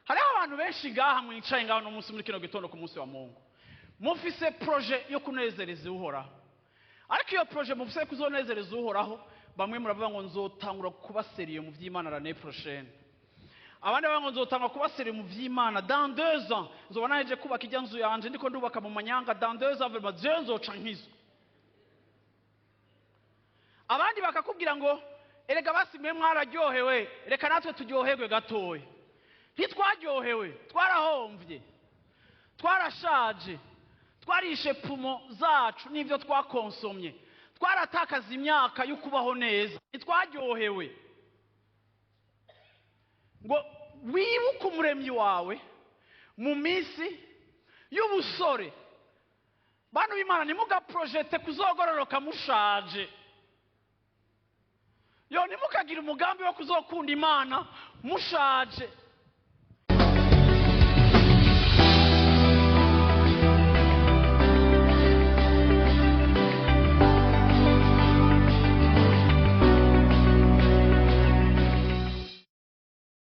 hariho abantu benshi ngaha mwicaye ngaho no munsi muri kino gitondo ku munsi wa Mungu mufise projet yo kunezereza uhoraho, ariko iyo projet mufise kuzonezereza uhoraho bamwe muravuga ngo nzotangura kuba serieux mu vy'Imana l'année prochaine, abandi bavuga ngo nzotangura kuba serieux mu vy'Imana dans 2 ans, nzoba naheje kubaka ijya nzu yanje ndiko ndubaka mu manyanga, dans 2 ans vraiment je nzoca nkizwa. Abandi bakakubwira ngo erega basi mwe mwararyohewe reka natwe turyoherwe gatoya. Ntitwaryohewe, twarahomvye, twarashaje, twarishe pumo zacu n'ivyo twakonsomye, twaratakaza imyaka yo kubaho neza, ntitwaryohewe. Ngo wibuke umuremyi wawe mu minsi y'ubusore. Bantu b'Imana nimugaprojete kuzogororoka mushaje. Yo nimukagira umugambi wo kuzokunda Imana mushaje.